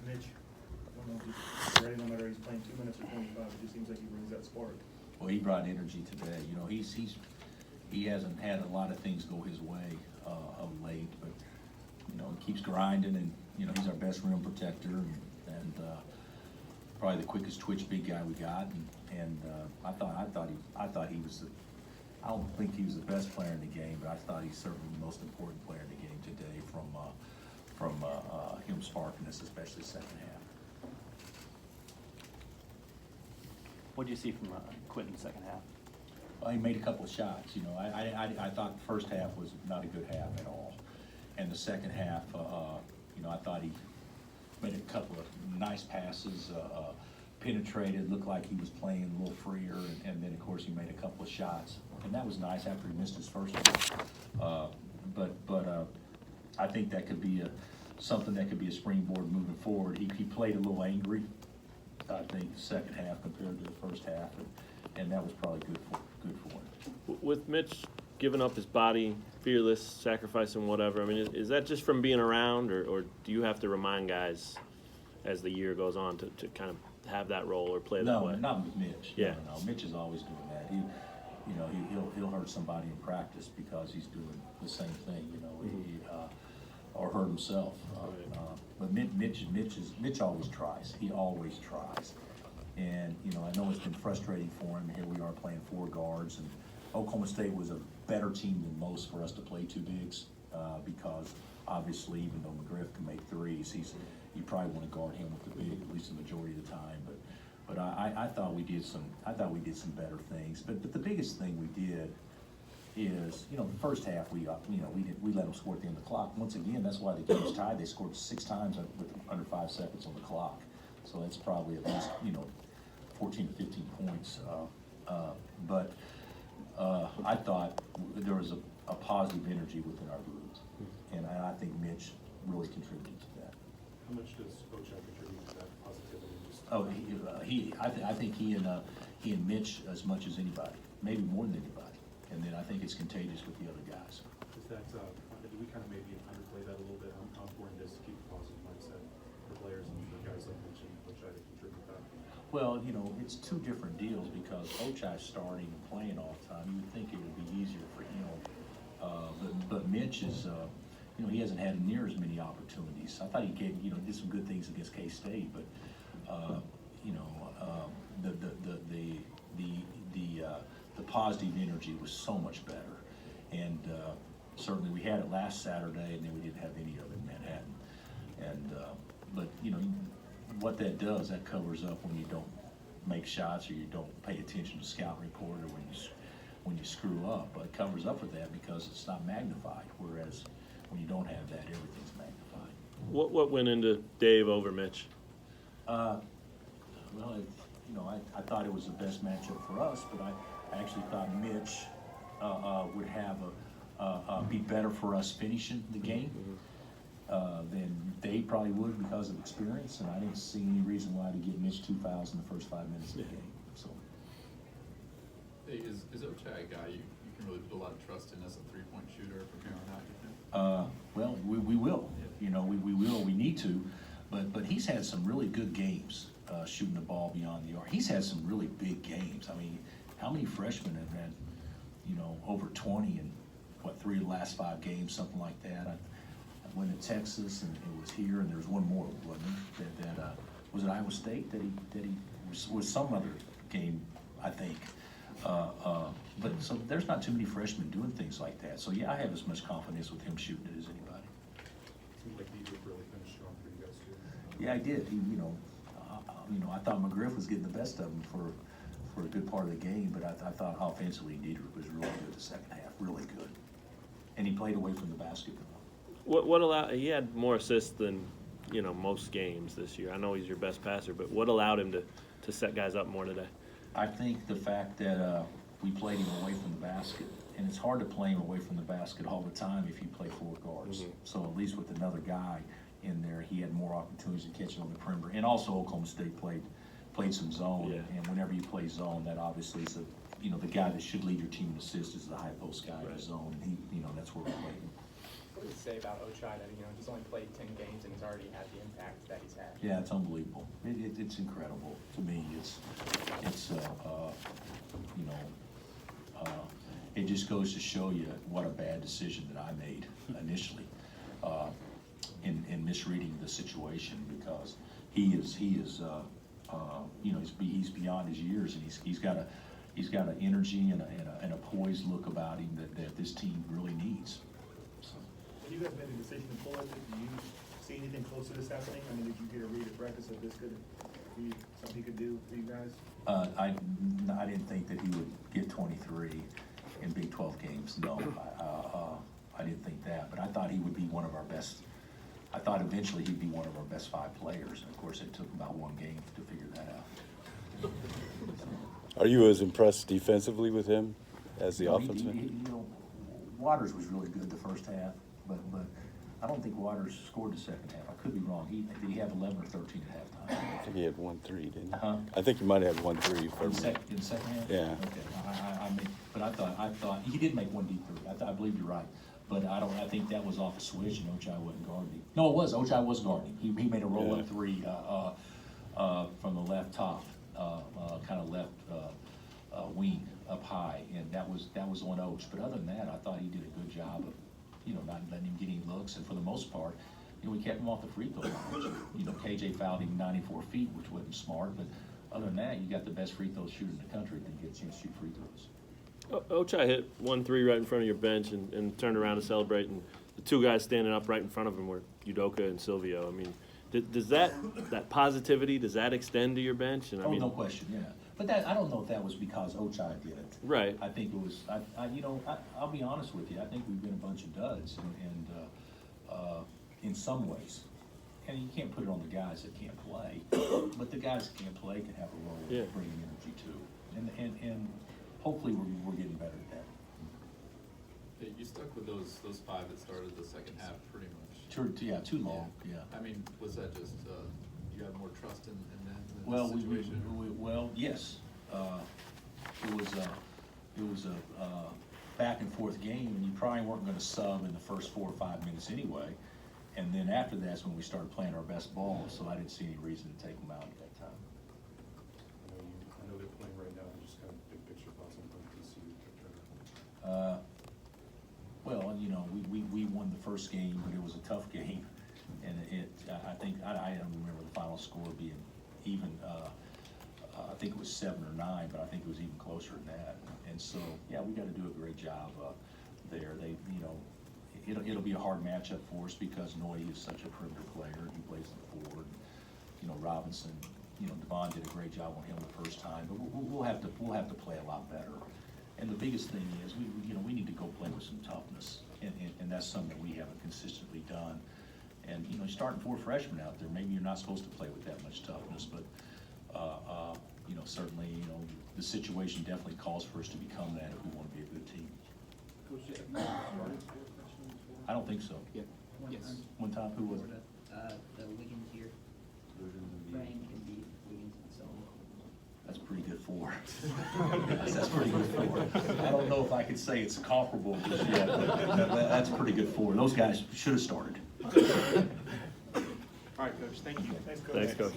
Mitch, I don't know if he's ready, no matter he's playing 2 minutes or 25, it just seems like he brings that spark. Well, he brought energy today. You know, he hasn't had a lot of things go his way of late, but you know, he keeps grinding, and you know, he's our best rim protector, and probably the quickest twitch big guy we got. And I thought he was. I don't think he was the best player in the game, but I thought he's certainly the most important player in the game today. From him sparking us, especially second half. What do you see from Quentin second half? Well, he made a couple of shots. You know, I thought the first half was not a good half at all, and the second half, you know, I thought he made a couple of nice passes, penetrated, looked like he was playing a little freer, and then of course he made a couple of shots, and that was nice after he missed his first one. But I think that could be something that could be a springboard moving forward. He played a little angry, I think, the second half compared to the first half, and that was probably good for him. With Mitch giving up his body, fearless, sacrificing whatever, I mean, is that just from being around, or do you have to remind guys as the year goes on to kind of have that role or play that way? No, not with Mitch. Yeah. No. Mitch is always doing that. He'll hurt somebody in practice because he's doing the same thing. You know, or hurt himself. But Mitch always tries. He always tries. And you know, I know it's been frustrating for him. Here we are playing 4 guards, and Oklahoma State was a better team than most for us to play 2 bigs because obviously, even though McGriff can make threes, you probably want to guard him with the big at least the majority of the time. But I thought we did some better things. But the biggest thing we did is, you know, the first half we let them score at the end of the clock. Once again, that's why the game was tied. They scored 6 times with under 5 seconds on the clock. So that's probably at least, you know, 14 to 15 points. But I thought there was a positive energy within our group, and I think Mitch really contributed to that. How much does Ochai contribute to that positivity? Oh, I think he and Mitch as much as anybody, maybe more than anybody. And then I think it's contagious with the other guys. Is that, do we kind of maybe underplay that a little bit? How important it is to keep a positive mindset for players and the guys like Mitch and Ochai to contribute that? Well, you know, it's 2 different deals because Ochai's starting and playing all the time. You would think it would be easier for him. But Mitch is, you know, he hasn't had near as many opportunities. I thought he did some good things against K-State, but, you know, the positive energy was so much better. And certainly we had it last Saturday, and then we didn't have any of it in Manhattan. And but you know what that does, that covers up when you don't make shots or you don't pay attention to scout report, or when you screw up. But it covers up for that because it's not magnified. Whereas when you don't have that, everything's magnified. What went into Dave over Mitch? Well, you know, I thought it was the best matchup for us, but I actually thought Mitch would have be better for us finishing the game than Dave probably would because of experience, and I didn't see any reason why to give Mitch 2 fouls in the first 5 minutes of the game. So, hey, is Ochai a guy you can really put a lot of trust in as a 3-point shooter from here on out, you think? well, we will. You know, we will. We need to, but he's had some really good games shooting the ball beyond the arc. He's had some really big games. I mean, how many freshmen have had, you know, over 20 in 3 of the last 5 games, something like that? I went to Texas, and it was here, and there was one more, wasn't it? That was it Iowa State that he was some other game, I think. But so there's not too many freshmen doing things like that. So yeah, I have as much confidence with him shooting it as anybody. Seems like he did really finish strong for you guys too. Yeah, I did. I thought McGriff was getting the best of him for a good part of the game, but I thought offensively Diedrich was really good the second half, really good, and he played away from the basket. What allowed? He had more assists than, you know, most games this year. I know he's your best passer, but what allowed him to set guys up more today? I think the fact that we played him away from the basket, and it's hard to play him away from the basket all the time if you play 4 guards. Mm-hmm. So at least with another guy in there, he had more opportunities to catch it on the perimeter. And also Oklahoma State played some zone, Yeah. and whenever you play zone, that obviously is the guy that should lead your team in assists is the high post guy in the zone, and he, that's where we played him. What does it say about Ochai that, he's only played 10 games and he's already had the impact that he's had? Yeah, it's unbelievable. It's incredible to me. It just goes to show you what a bad decision that I made initially in misreading the situation, because he's beyond his years, and he's got an energy and a poised look about him that this team really needs. So. When you guys made the decision to pull it, did you see anything close to this happening? I mean, did you get a read at practice that this could be something he could do for you guys? I didn't think that he would get 23 in Big 12 games. No, I didn't think that. But I thought he would be one of our best. I thought eventually he'd be one of our best 5 players. And of course, it took about 1 game to figure that out. Are you as impressed defensively with him as the offenseman? Waters was really good the first half, but I don't think Waters scored the second half. I could be wrong. Did he have 11 or 13 at halftime? I think he had 1-3, didn't he? Uh-huh. I think he might have had 1-3. In the second half? Yeah. Okay. But I thought he did make 1 deep three. I believe you're right. But I think that was off a switch, and Ochai wasn't guarding him. No, it was. Ochai was guarding him. He made a roll-up 3 from the left top, kind of left wing up high, and that was on Och. But other than that, I thought he did a good job of, not letting him get any looks, and for the most part, we kept him off the free throw line. KJ fouled him 94 feet, which wasn't smart, but other than that, you got the best free throw shooter in the country that gets a chance to shoot free throws. Ochai hit 1-3 right in front of your bench and turned around to celebrate, and the 2 guys standing up right in front of him were Udoka and Silvio. I mean, does that positivity, does that extend to your bench? And no question, yeah. But I don't know if that was because Ochai did it. Right. I think it was. I'll be honest with you. I think we've been a bunch of duds, and in some ways, and you can't put it on the guys that can't play, but the guys that can't play can have a role in bringing energy too, and hopefully we're getting better at that. Hey, you stuck with those 5 that started the second half pretty much. Too long. Yeah. I mean, was that just you have more trust in them? Well, situation? yes. It was a back and forth game, and you probably weren't going to sub in the first 4 or 5 minutes anyway. And then after that's when we started playing our best ball, so I didn't see any reason to take them out at that time. I know they're playing right now, and just kind of big picture thoughts on TCU. Well, we won the first game, but it was a tough game, and I think I don't remember the final score being even. I think it was 7 or 9, but I think it was even closer than that. And so, yeah, we got to do a great job there. It'll be a hard matchup for us because Noy is such a perimeter player. He plays the forward. Robinson. Devon did a great job on him the first time, but we'll have to play a lot better. And the biggest thing is we need to go play with some toughness, and that's something that we haven't consistently done. And starting 4 freshmen out there, maybe you're not supposed to play with that much toughness, but certainly the situation definitely calls for us to become that if we want to be a good team. I don't think so. Yeah. Yes. One time, who was it? The Wiggins here. Frank and beat Wiggins and so. That's pretty good 4. Yes, that's pretty good 4. I don't know if I could say it's comparable just yet, but that's pretty good 4. Those guys should have started. All right, Coach, thank you. Thanks, Coach. Thanks, Coach.